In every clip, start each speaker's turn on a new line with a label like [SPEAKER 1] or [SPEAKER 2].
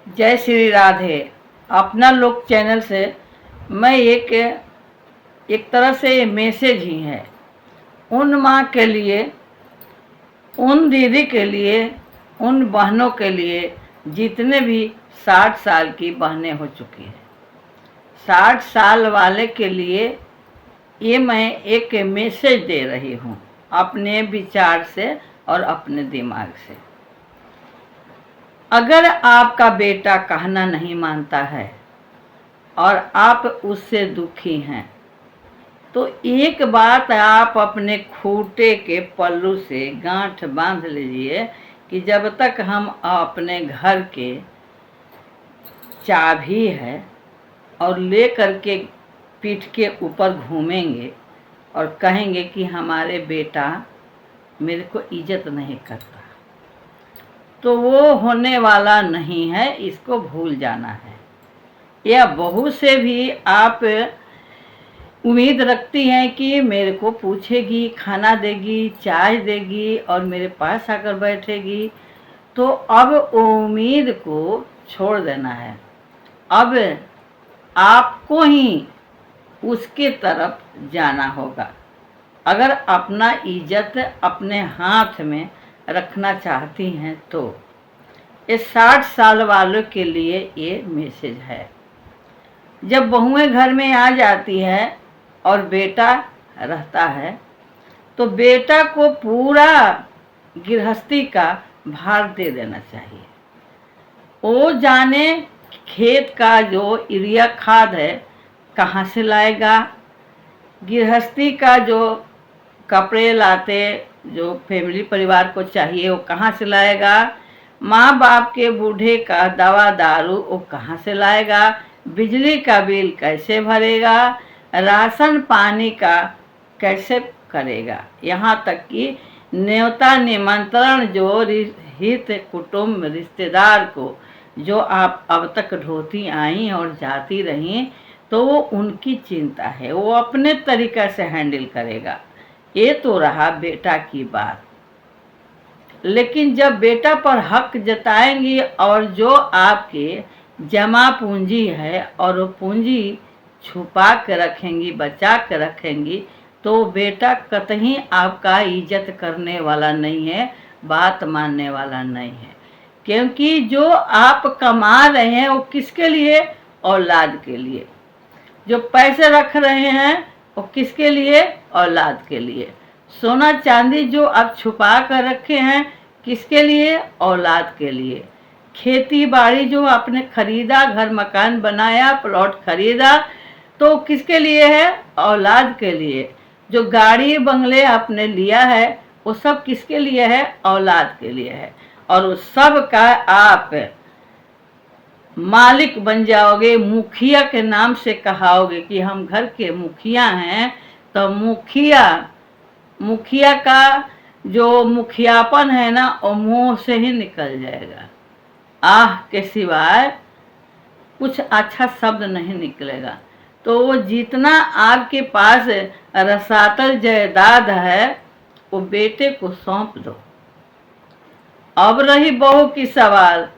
[SPEAKER 1] जय श्री राधे। अपना लोक चैनल से मैं एक तरह से मैसेज ही है उन माँ के लिए, उन दीदी के लिए, उन बहनों के लिए जितने भी 60 साल की बहनें हो चुकी हैं। 60 साल वाले के लिए ये मैं एक मैसेज दे रही हूँ अपने विचार से और अपने दिमाग से। अगर आपका बेटा कहना नहीं मानता है और आप उससे दुखी हैं तो एक बात आप अपने खूंटे के पल्लू से गांठ बांध लीजिए कि जब तक हम अपने घर के चाबी है और ले करके पीठ के ऊपर घूमेंगे और कहेंगे कि हमारे बेटा मेरे को इज्जत नहीं करता, तो वो होने वाला नहीं है। इसको भूल जाना है। या बहू से भी आप उम्मीद रखती हैं कि मेरे को पूछेगी, खाना देगी, चाय देगी और मेरे पास आकर बैठेगी, तो अब उम्मीद को छोड़ देना है। अब आपको ही उसके तरफ जाना होगा। अगर अपना इज्जत अपने हाथ में रखना चाहती हैं तो ये 60 साल वालों के लिए ये मैसेज है। जब बहुएं घर में आ जाती है और बेटा रहता है तो बेटा को पूरा गृहस्थी का भार दे देना चाहिए। वो जाने खेत का जो यूरिया खाद है कहाँ से लाएगा, गृहस्थी का जो कपड़े लाते जो फैमिली परिवार को चाहिए वो कहाँ से लाएगा, माँ बाप के बूढ़े का दवा दारू वो कहाँ से लाएगा, बिजली का बिल कैसे भरेगा, राशन पानी का कैसे करेगा, यहाँ तक कि न्योता निमंत्रण जो हित कुटुंब रिश्तेदार को जो आप अब तक ढोती आई और जाती रहीं, तो वो उनकी चिंता है, वो अपने तरीक़ा से हैंडल करेगा। ये तो रहा बेटा की बात। लेकिन जब बेटा पर हक जताएंगी और जो आपके जमा पूंजी है और वो पूंजी छुपा के रखेंगी, बचा के रखेंगी, तो बेटा कतई आपका इज्जत करने वाला नहीं है, बात मानने वाला नहीं है। क्योंकि जो आप कमा रहे हैं वो किसके लिए? औलाद के लिए। जो पैसे रख रहे हैं वो किसके लिए? औलाद के लिए। सोना चांदी जो आप छुपा कर रखे हैं किसके लिए? औलाद के लिए। खेती बाड़ी जो आपने खरीदा, घर मकान बनाया, प्लॉट खरीदा, तो किसके लिए है? औलाद के लिए। जो गाड़ी बंगले आपने लिया है वो सब किसके लिए है? औलाद के लिए है। और उस सब का आप मालिक बन जाओगे, मुखिया के नाम से कहाओगे कि हम घर के मुखिया हैं, तो मुखिया का जो मुखियापन है ना वो मुंह से ही निकल जाएगा। आह के सिवाय कुछ अच्छा शब्द नहीं निकलेगा। तो वो जितना आपके पास रसातल जायदाद है वो बेटे को सौंप दो। अब रही बहू की सवाल,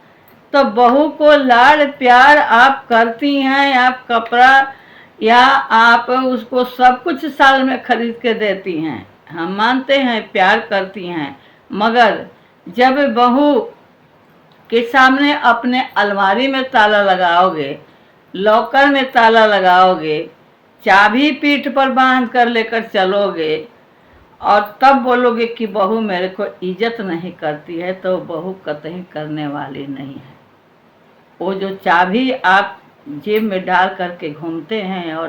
[SPEAKER 1] तो बहू को लाड़ प्यार आप करती हैं, आप कपड़ा या आप उसको सब कुछ साल में खरीद के देती हैं, हम मानते हैं प्यार करती हैं, मगर जब बहू के सामने अपने अलमारी में ताला लगाओगे, लॉकर में ताला लगाओगे, चाबी पीठ पर बांध कर लेकर चलोगे और तब बोलोगे कि बहू मेरे को इज्जत नहीं करती है, तो बहू कतई करने वाली नहीं है। वो जो चाबी आप जेब में डाल करके घूमते हैं और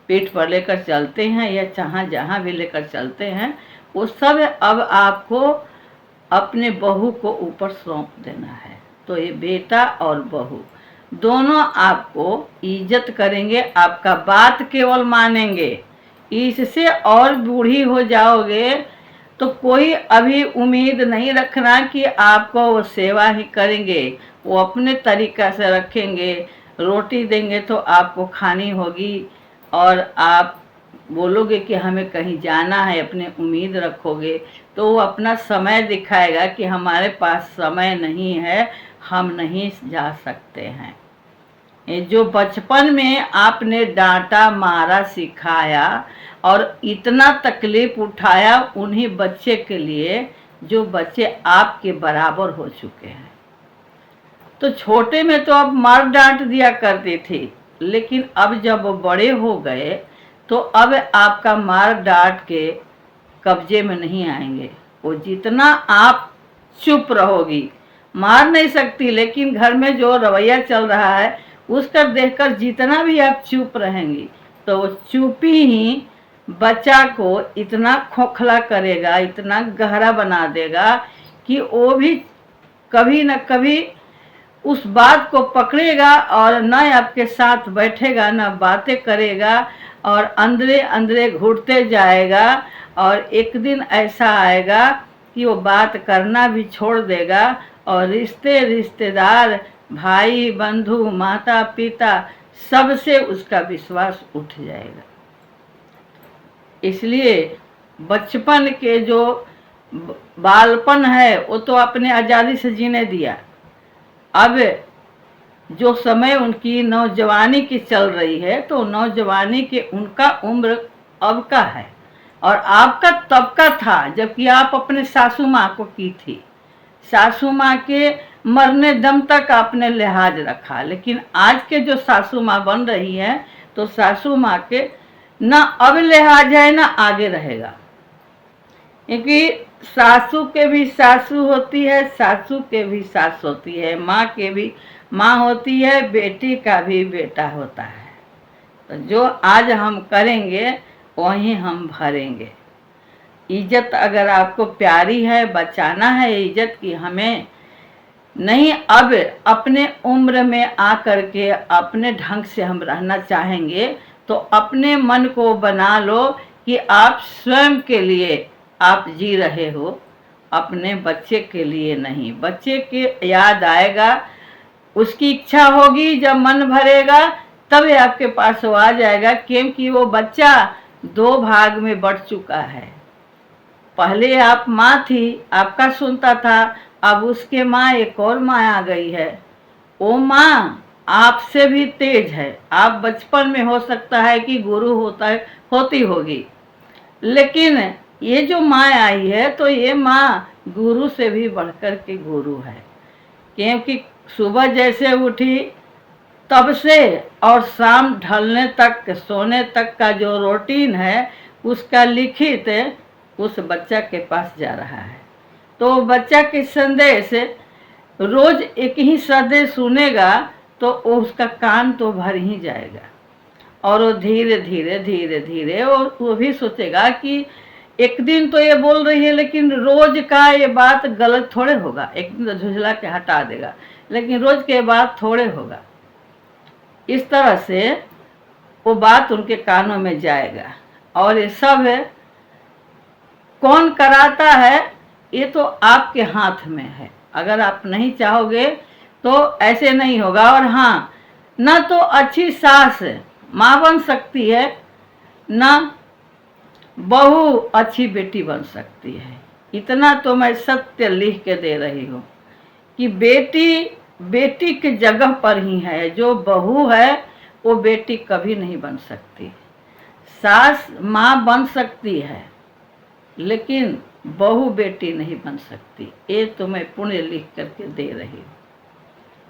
[SPEAKER 1] पीठ पर लेकर चलते हैं या जहाँ भी लेकर चलते हैं, वो सब अब आपको अपने बहू को ऊपर सौंप देना है। तो ये बेटा और बहू दोनों आपको इज्जत करेंगे, आपका बात केवल मानेंगे। इससे और बूढ़ी हो जाओगे तो कोई अभी उम्मीद नहीं रखना कि आपको वो सेवा ही करेंगे, वो अपने तरीक़ा से रखेंगे। रोटी देंगे तो आपको खानी होगी और आप बोलोगे कि हमें कहीं जाना है, अपने उम्मीद रखोगे, तो वो अपना समय दिखाएगा कि हमारे पास समय नहीं है, हम नहीं जा सकते हैं। ये जो बचपन में आपने डांटा, मारा, सिखाया और इतना तकलीफ उठाया उन्हीं बच्चे के लिए जो बच्चे आपके बराबर हो चुके हैं। तो छोटे में तो आप मार डांट दिया करती थी, लेकिन अब जब वो बड़े हो गए तो अब आपका मार डांट के कब्जे में नहीं आएंगे। वो जितना आप चुप रहोगी, मार नहीं सकती, लेकिन घर में जो रवैया चल रहा है उसका देखकर जितना भी आप चुप रहेंगी तो वो चुपी ही बच्चा को इतना खोखला करेगा, इतना गहरा बना देगा कि वो भी कभी न कभी उस बात को पकड़ेगा और न आपके साथ बैठेगा, न बातें करेगा और अंदरे अंदरे घुटते जाएगा। और एक दिन ऐसा आएगा कि वो बात करना भी छोड़ देगा और रिश्तेदार, भाई बंधु, माता पिता, सबसे उसका विश्वास उठ जाएगा। इसलिए बचपन के जो बालपन है वो तो आपने आज़ादी से जीने दिया। अब जो समय उनकी नौजवानी की चल रही है तो नौजवानी के उनका उम्र अब का है और आपका तब का था जबकि आप अपने सासू माँ को की थी। सासू माँ के मरने दम तक आपने लिहाज रखा, लेकिन आज के जो सासू माँ बन रही है तो सासू माँ के ना अब लिहाज है ना आगे रहेगा, क्योंकि सासू के भी सासू होती है, सासू के भी सास होती है, माँ के भी माँ होती है, बेटी का भी बेटा होता है। तो जो आज हम करेंगे वहीं हम भरेंगे। इज्जत अगर आपको प्यारी है, बचाना है इज्जत की, हमें नहीं अब अपने उम्र में आकर के अपने ढंग से हम रहना चाहेंगे तो अपने मन को बना लो कि आप स्वयं के लिए आप जी रहे हो, अपने बच्चे के लिए नहीं। बच्चे के याद आएगा, उसकी इच्छा होगी, जब मन भरेगा तब आपके पास वो आ जाएगा, क्योंकि वो बच्चा दो भाग में बढ़ चुका है। पहले आप माँ थी, आपका सुनता था, अब उसके माँ एक और माँ आ गई है। वो माँ आपसे भी तेज है। आप बचपन में हो सकता है कि गुरु होती होगी, लेकिन ये जो माँ आई है तो ये माँ गुरु से भी बढ़कर के गुरु है, क्योंकि सुबह जैसे उठी तब से और शाम ढलने तक, सोने तक का जो रूटीन है उसका लिखित उस बच्चा के पास जा रहा है। तो बच्चा के संदेश रोज एक ही संदेश सुनेगा तो उसका कान तो भर ही जाएगा और वो धीरे धीरे धीरे धीरे वो भी सोचेगा कि एक दिन तो ये बोल रही है, लेकिन रोज का ये बात गलत थोड़े होगा। एक दिन तो झुझला के हटा देगा, लेकिन रोज के बात थोड़े होगा। इस तरह से वो बात उनके कानों में जाएगा। और ये सब कौन कराता है, ये तो आपके हाथ में है। अगर आप नहीं चाहोगे तो ऐसे नहीं होगा। और हाँ, ना तो अच्छी सास माँ बन सकती है, ना बहू अच्छी बेटी बन सकती है। इतना तो मैं सत्य लिख के दे रही हूँ कि बेटी की जगह पर ही है। जो बहू है वो बेटी कभी नहीं बन सकती। सास माँ बन सकती है, लेकिन बहू बेटी नहीं बन सकती। ये तो मैं पुण्य लिख करके दे रही हूँ।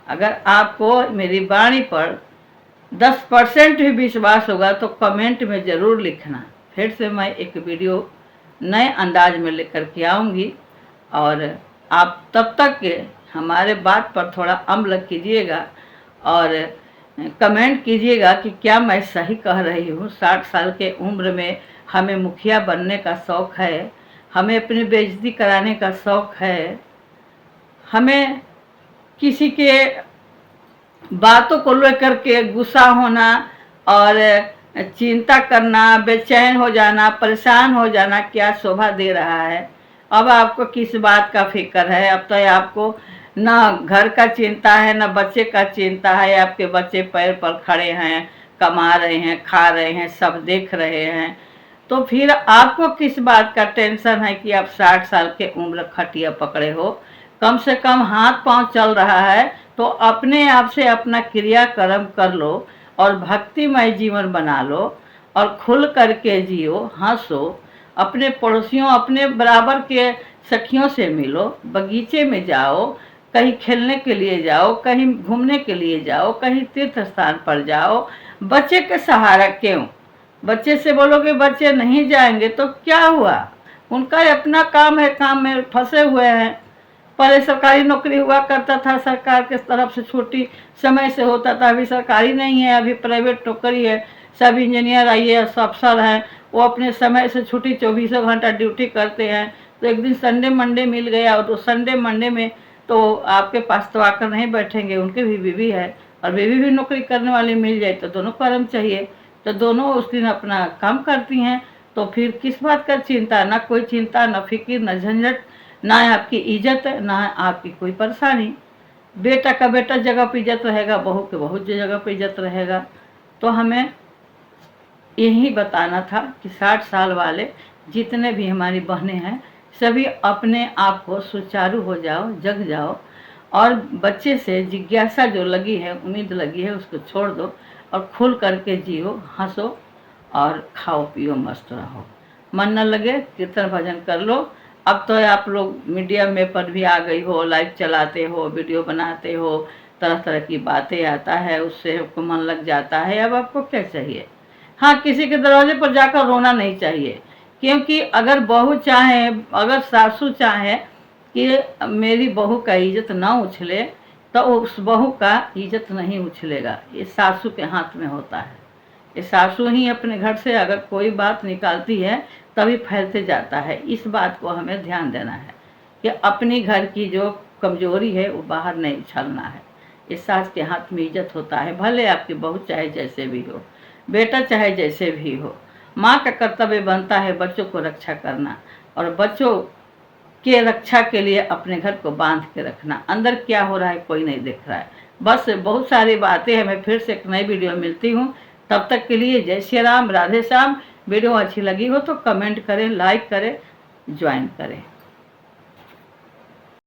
[SPEAKER 1] अगर आपको मेरी वाणी पर 10% भी विश्वास होगा तो कमेंट में ज़रूर लिखना। फिर से मैं एक वीडियो नए अंदाज में लेकर के आऊँगी और आप तब तक हमारे बात पर थोड़ा अमल कीजिएगा और कमेंट कीजिएगा कि क्या मैं सही कह रही हूँ। 60 साल के उम्र में हमें मुखिया बनने का शौक़ है, हमें अपनी बेइज्जती कराने का शौक़ है, हमें किसी के बातों को लेकर के गुस्सा होना और चिंता करना, बेचैन हो जाना, परेशान हो जाना क्या शोभा दे रहा है। अब आपको किस बात का फिक्र है? अब तो आपको ना घर का चिंता है, ना बच्चे का चिंता है। आपके बच्चे पैर पर खड़े हैं, कमा रहे हैं, खा रहे हैं, सब देख रहे हैं, तो फिर आपको किस बात का टेंशन है कि आप 60 साल के उम्र खटिया पकड़े हो। कम से कम हाथ पांव चल रहा है तो अपने आप से अपना क्रियाकर्म कर लो और भक्तिमय जीवन बना लो और खुल करके जियो, हंसो, अपने पड़ोसियों, अपने बराबर के सखियों से मिलो, बगीचे में जाओ, कहीं खेलने के लिए जाओ, कहीं घूमने के लिए जाओ, कहीं तीर्थ स्थान पर जाओ। बच्चे के सहारा क्यों? बच्चे से बोलोगे बच्चे नहीं जाएंगे तो क्या हुआ? उनका अपना काम है, काम में फंसे हुए हैं। पहले सरकारी नौकरी हुआ करता था, सरकार के तरफ से छुट्टी समय से होता था, अभी सरकारी नहीं है, अभी प्राइवेट नौकरी है। सब इंजीनियर IAS अफसर हैं, वो अपने समय से छुट्टी 24 घंटा ड्यूटी करते हैं। तो एक दिन संडे मंडे मिल गया और तो संडे मंडे में तो आपके पास तो आकर नहीं बैठेंगे, उनके भी बीवी है और बीवी भी नौकरी करने वाली मिल जाए तो दोनों को आराम चाहिए, तो दोनों उस दिन अपना काम करती हैं। तो फिर किस बात का चिंता? ना कोई चिंता, ना फिक्र, ना झंझट, ना आपकी इज्जत, ना आपकी कोई परेशानी। बेटा का बेटा जगह पर इज्जत रहेगा, बहू के बहू जगह पर इज्जत रहेगा। तो हमें यही बताना था कि 60 साल वाले जितने भी हमारी बहनें हैं सभी अपने आप को सुचारू हो जाओ, जग जाओ और बच्चे से जिज्ञासा जो लगी है, उम्मीद लगी है, उसको छोड़ दो और खुल करके जियो, हंसो और खाओ पियो, मस्त रहो। मन न लगे कीर्तन भजन कर लो। अब तो आप लोग मीडिया में पर भी आ गई हो, लाइव चलाते हो, वीडियो बनाते हो, तरह तरह की बातें आता है, उससे आपको मन लग जाता है। अब आपको क्या चाहिए? हाँ, किसी के दरवाजे पर जाकर रोना नहीं चाहिए, क्योंकि अगर बहू चाहे, अगर सासू चाहे कि मेरी बहू का इज्जत ना उछले तो उस बहू का इज्जत नहीं उछलेगा। ये सासू के हाथ में होता है। ये सासू ही अपने घर से अगर कोई बात निकालती है तभी फैलते जाता है। इस बात को हमें ध्यान देना है कि अपनी घर की जो कमजोरी है वो बाहर नहीं उछलना है। इस सास के हाथ में इज्जत होता है, भले आपकी बहू चाहे जैसे भी हो, बेटा चाहे जैसे भी हो। माँ का कर्तव्य बनता है बच्चों को रक्षा करना और बच्चों के रक्षा के लिए अपने घर को बांध के रखना। अंदर क्या हो रहा है कोई नहीं देख रहा है। बस बहुत सारी बातें हैं। मैं फिर से एक नई वीडियो मिलती हूँ, तब तक के लिए जय श्री राम, राधे श्याम। वीडियो अच्छी लगी हो तो कमेंट करें, लाइक करें, ज्वाइन करें।